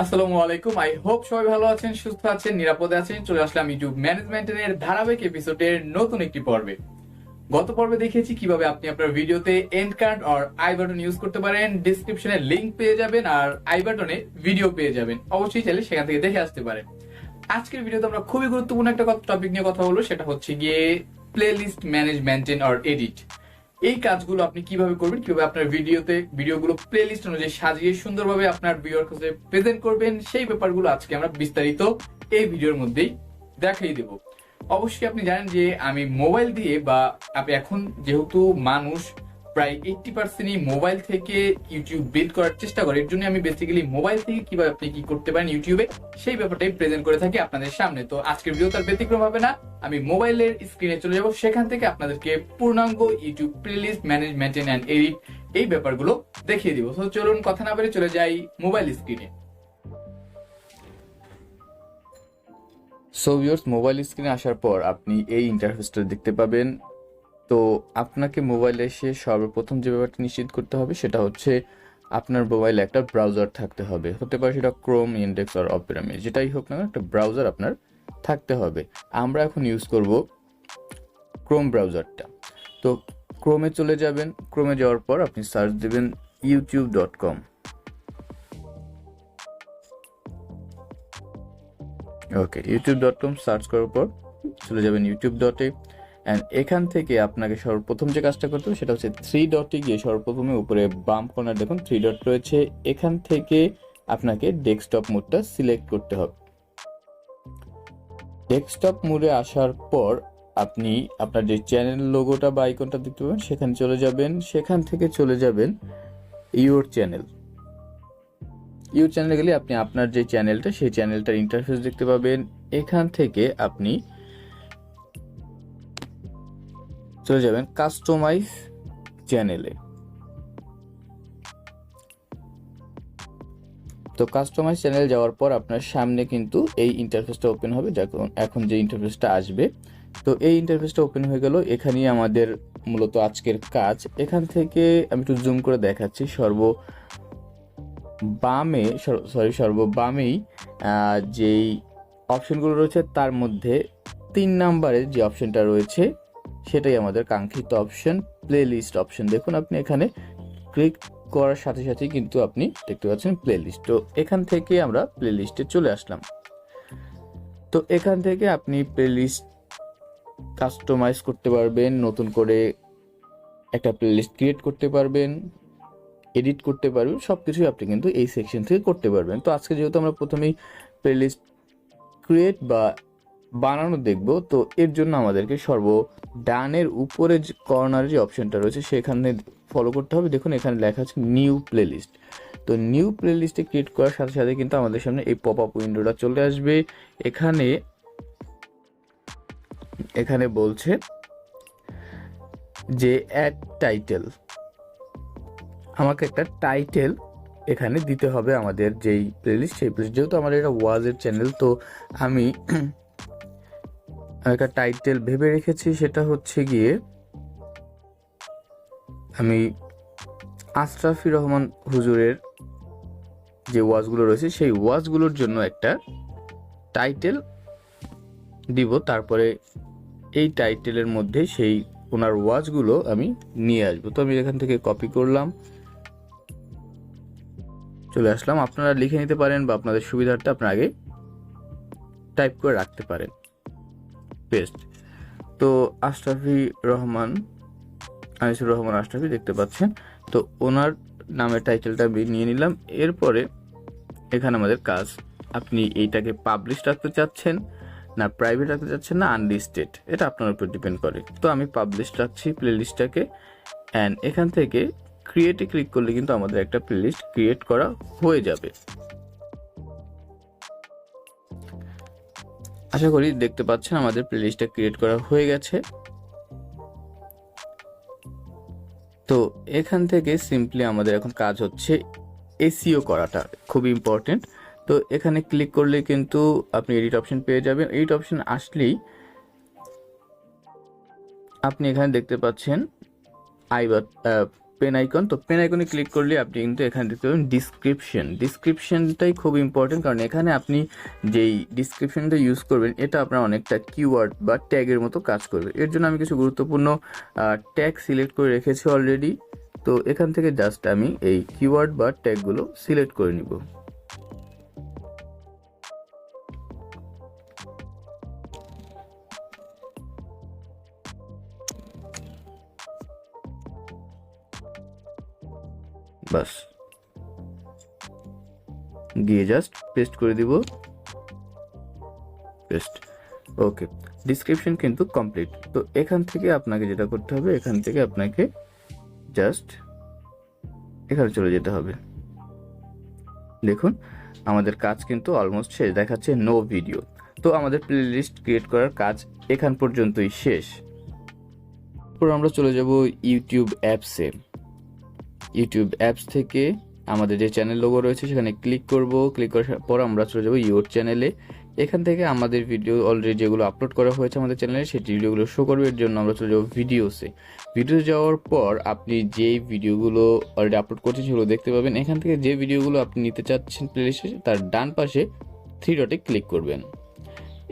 আসসালামু আলাইকুম। I hope সবাই ভালো আছেন, সুস্থ আছেন, নিরাপদে আছেন। চলে আসলাম ইউটিউব ম্যানেজমেন্টের ধারাবাহিক এপিসোডের নতুন একটি পর্বে। গত পর্বে দেখিয়েছি কিভাবে আপনি আপনার ভিডিওতে এন্ড কার্ড আর আই বাটন ইউজ করতে পারেন। ডিসক্রিপশনে লিংক পেয়ে যাবেন আর আই বাটনে ভিডিও পেয়ে যাবেন। অবশ্যই চাইলে সেখান থেকে দেখে আসতে পারেন। আজকের ভিডিওতে আমরা খুবই গুরুত্বপূর্ণ একটা টপিক নিয়ে কথা বলবো, সেটা হচ্ছে গিয়ে প্লে লিস্ট ম্যানেজ, মেনটেন আর এডিট। এই কাজগুলো আপনি কিভাবে করবেন, কিভাবে আপনার ভিডিওগুলো প্লে লিস্ট অনুযায়ী সাজিয়ে সুন্দরভাবে আপনার ভিউয়ার কাছে প্রেজেন্ট করবেন, সেই ব্যাপারগুলো আজকে আমরা বিস্তারিত এই ভিডিওর মধ্যেই দেখাই দেব। অবশ্যই আপনি জানেন যে আমি মোবাইল দিয়ে বা আপনি এখন যেহেতু মানুষ প্রায় 80%ই মোবাইল থেকে ইউটিউব বিল্ড করার চেষ্টা করে, এর জন্য আমি বেসিক্যালি মোবাইল থেকে কিভাবে আপনি কি করতে পারেন ইউটিউবে সেই ব্যাপারটাই প্রেজেন্ট করে থাকি আপনাদের সামনে। তো আজকের ভিডিও তার ব্যতিক্রম হবে না। আমি মোবাইলের স্ক্রিনে চলে যাব, সেখান থেকে আপনাদেরকে পূর্ণাঙ্গ YouTube playlist manage, maintain and edit এই ব্যাপারগুলো দেখিয়ে দিব। তো চলুন কথা না বলে চলে যাই মোবাইল স্ক্রিনে। সো ভিউয়ার্স, মোবাইল স্ক্রিনে আসার পর আপনি এই ইন্টারফেসটা দেখতে পাবেন। তো আপনাকে মোবাইলে এসে সর্বপ্রথম যে ব্যাপারটা নিশ্চিত করতে হবে সেটা হচ্ছে আপনার মোবাইলে একটা ব্রাউজার থাকতে হবে। হতে পারে সেটা ক্রোম, ইন্ডেক্স আর অপেরা, যেটাই হোক না কেন একটা ব্রাউজার আপনার থাকতে হবে। আমরা এখন ইউজ করব ক্রোম ব্রাউজারটা। তো ক্রোমে চলে যাবেন। ক্রোমে যাওয়ার পর আপনি সার্চ দেবেন youtube.com। ওকে, youtube.com সার্চ করার পর চলে যাবেন youtube.a। অ্যান্ড এখান থেকে আপনাকে সর্বপ্রথম যে কাজটা করতে হবে সেটা হচ্ছে থ্রি ডটে গিয়ে সর্বপ্রথমে উপরে বাম কর্নার দেখুন থ্রি ডট রয়েছে, এখান থেকে আপনাকে ডেস্কটপ মোডটা সিলেক্ট করতে হবে। ডেস্কটপ মোডে আসার পর আপনি আপনার যে চ্যানেল লোগোটা বা আইকনটা দেখতে পাবেন সেখানে চলে যাবেন। সেখান থেকে চলে যাবেন ইউর চ্যানেল। ইউর চ্যানেলে গেলে আপনি আপনার যে চ্যানেলটা সেই চ্যানেলটার ইন্টারফেস দেখতে পাবেন। এখান থেকে আপনি চলে যাবেন কাস্টমাইজ চ্যানেলে। তো কাস্টমাইজ চ্যানেল যাওয়ার পর আপনার সামনে কিন্তু এই ইন্টারফেসটা ওপেন হবে, এখন যে ইন্টারফেসটা আসবে। তো এই ইন্টারফেসটা ওপেন হয়ে গেল। এখানেই আমাদের মূলত আজকের কাজ। এখান থেকে আমি একটু জুম করে দেখাচ্ছি। সর্ববামেই যেই অপশনগুলো রয়েছে তার মধ্যে 3 নম্বরের যে অপশনটা রয়েছে সেটাই আমাদের কাঙ্ক্ষিত অপশন, প্লে লিস্ট অপশন। দেখুন আপনি এখানে ক্লিক করার সাথে সাথে কিন্তু আপনি দেখতে পাচ্ছেন প্লে লিস্ট। তো এখান থেকে আমরা প্লে লিস্টে চলে আসলাম। তো এখান থেকে আপনি প্লে লিস্ট কাস্টমাইজ করতে পারবেন, নতুন করে একটা প্লে লিস্ট ক্রিয়েট করতে পারবেন, এডিট করতে পারবেন, সব কিছুই আপনি কিন্তু এই সেকশন থেকে করতে পারবেন। তো আজকে যেহেতু আমরা প্রথমেই প্লে লিস্ট ক্রিয়েট বা বানানো দেখব, তো এর জন্য আমাদেরকে ডানের উপরে যে কর্নারে যে অপশনটা রয়েছে সেখানে ফলো করতে হবে। দেখুন এখানে লেখা আছে নিউ প্লে লিস্ট। তো নিউ প্লে লিস্টে ক্রিয়েট করার সাথে সাথে কিন্তু আমাদের সামনে এই পপ আপ উইন্ডোটা চলে আসবে। এখানে বলছে যে অ্যাড টাইটেল। আমাকে একটা টাইটেল এখানে দিতে হবে আমাদের যেই প্লেলিস্ট, সেই প্লেলিস্ট যেহেতু আমাদের এটা ওয়াজের চ্যানেল, তো আমি একটা টাইটেল ভেবে রেখেছি। সেটা হচ্ছে গিয়ে আমি আশরাফি রহমান হুজুরের যে ওয়াজগুলো রয়েছে সেই ওয়াজগুলোর জন্য একটা টাইটেল দিব। তারপরে এই টাইটেলের মধ্যে সেই ওনার ওয়াজগুলো আমি নিয়ে আসবো। তো আমি এখান থেকে কপি করলাম, চলে আসলাম। আপনারা লিখে নিতে পারেন বা আপনাদের সুবিধার্থে আপনারা আগে টাইপ করে রাখতে পারেন। পেস্ট। তো আনিসুর রহমান আশরাফি দেখতে পাচ্ছেন। তো ওনার নামের টাইটেলটা আমি নিয়ে নিলাম। এরপরে এখানে আমাদের কাজ, আপনি এইটাকে পাবলিশ রাখতে চাচ্ছেন না প্রাইভেট রাখতে চাচ্ছেন না আনলিস্টেড, এটা আপনার উপর ডিপেন্ড করে। তো আমি পাবলিশ রাখছি প্লেলিস্টটাকে। অ্যান্ড এখান থেকে ক্রিয়েটে ক্লিক করলে কিন্তু আমাদের একটা প্লেলিস্ট ক্রিয়েট করা হয়ে যাবে। আশা করি দেখতে পাচ্ছেন আমাদের প্লেলিস্টটা ক্রিয়েট করা হয়ে গেছে। তো এখান থেকে সিম্পলি আমাদের এখন কাজ হচ্ছে এসইও করাটা, খুব ইম্পর্টেন্ট। তো এখানে ক্লিক করলে কিন্তু আপনি এডিট অপশন পেয়ে যাবেন। এডিট অপশন আসলেই আপনি এখানে দেখতে পাচ্ছেন পেন আইকন, তো পেন আইকনে ক্লিক করলে আপনি কিন্তু এখানে দেখতে পাবেন ডিসক্রিপশনটাই খুব ইম্পর্টেন্ট, কারণ এখানে আপনি যেই ডিসক্রিপশনটা ইউজ করবেন এটা আপনার অনেকটা কিওয়ার্ড বা ট্যাগের মতো কাজ করবে। এর জন্য আমি কিছু গুরুত্বপূর্ণ ট্যাগ সিলেক্ট করে রেখেছি অলরেডি। তো এখান থেকে জাস্ট আমি এই কিওয়ার্ড বা ট্যাগগুলো সিলেক্ট করে নিব। বাস, গিয়ে জাস্ট পেস্ট করে দিব, পেস্ট। ওকে, ডিসক্রিপশন কিন্তু কমপ্লিট। তো এখান থেকে আপনাকে যেটা করতে হবে, এখান থেকে আপনাকে জাস্ট এখানে চলে যেতে হবে। দেখুন আমাদের কাজ কিন্তু অলমোস্ট শেষ, দেখাচ্ছে নো ভিডিও। তো আমাদের প্লে লিস্ট ক্রিয়েট করার কাজ এখান পর্যন্তই শেষ। তারপর আমরা চলে যাব ইউটিউব অ্যাপসে। ইউটিউব অ্যাপস থেকে আমাদের যে চ্যানেল লোগো রয়েছে সেখানে ক্লিক করব। ক্লিক করার পর আমরা চলে যাব ইউর চ্যানেলে। এখান থেকে আমাদের ভিডিও অলরেডি যেগুলো আপলোড করা হয়েছে আমাদের চ্যানেলে সেই ভিডিওগুলো শো করবে। এর জন্য আমরা চলে যাব ভিডিওসে। ভিডিও যাওয়ার পর আপনি যেই ভিডিওগুলো অলরেডি আপলোড করছেন সেগুলো দেখতে পাবেন। এখান থেকে যে ভিডিওগুলো আপনি নিতে চাচ্ছেন প্লেলিস্টে তার ডান পাশে 3 ডটে ক্লিক করবেন।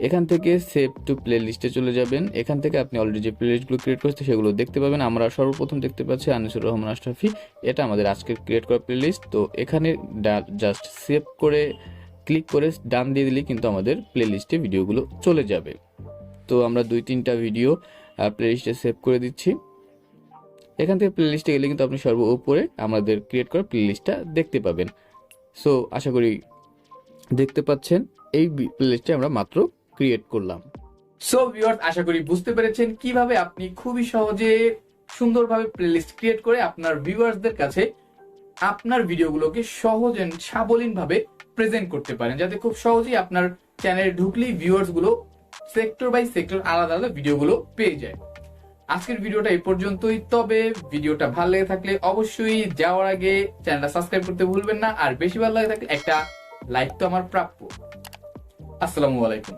এখান থেকে সেভ টু প্লে লিস্টে চলে যাবেন। এখান থেকে আপনি অলরেডি যে প্লে লিস্টগুলো ক্রিয়েট করেছে সেগুলো দেখতে পাবেন। আমরা সর্বপ্রথম দেখতে পাচ্ছি আনিসুর রহমান আশরাফি, এটা আমাদের আজকে ক্রিয়েট করা প্লে লিস্ট। তো এখানে জাস্ট সেভ করে ক্লিক করে ডান দিয়ে দিলেই কিন্তু আমাদের প্লে লিস্টে ভিডিওগুলো চলে যাবে। তো আমরা 2-3টা ভিডিও প্লে লিস্টে সেভ করে দিচ্ছি। এখান থেকে প্লে লিস্টে গেলে কিন্তু আপনি সর্ব উপরে আমাদের ক্রিয়েট করা প্লে লিস্টটা দেখতে পাবেন। সো আশা করি দেখতে পাচ্ছেন এই প্লে লিস্টে আমরা মাত্র ক্রিয়েট করলাম। সো ভিউয়ার্স, আশা করি বুঝতে পেরেছেন কিভাবে আপনি খুবই সহজে সুন্দরভাবে প্লেলিস্ট ক্রিয়েট করে আপনার ভিউয়ার্সদের কাছে আপনার ভিডিওগুলোকে সহজ এন্ড সাবলীনভাবে প্রেজেন্ট করতে পারেন, যাতে খুব সহজেই আপনার চ্যানেলে ঢুকলেই ভিউয়ার্স গুলো সেক্টর বাই সেক্টর আলাদা আলাদা ভিডিওগুলো পেয়ে যায়। আজকের ভিডিওটা এই পর্যন্তই। তবে ভিডিওটা ভালো লেগে থাকলে অবশ্যই যাওয়ার আগে চ্যানেলটা সাবস্ক্রাইব করতে ভুলবেন না, আর বেশি ভালো লাগে থাকলে একটা লাইক তো আমার প্রাপ্য। আসসালামু আলাইকুম।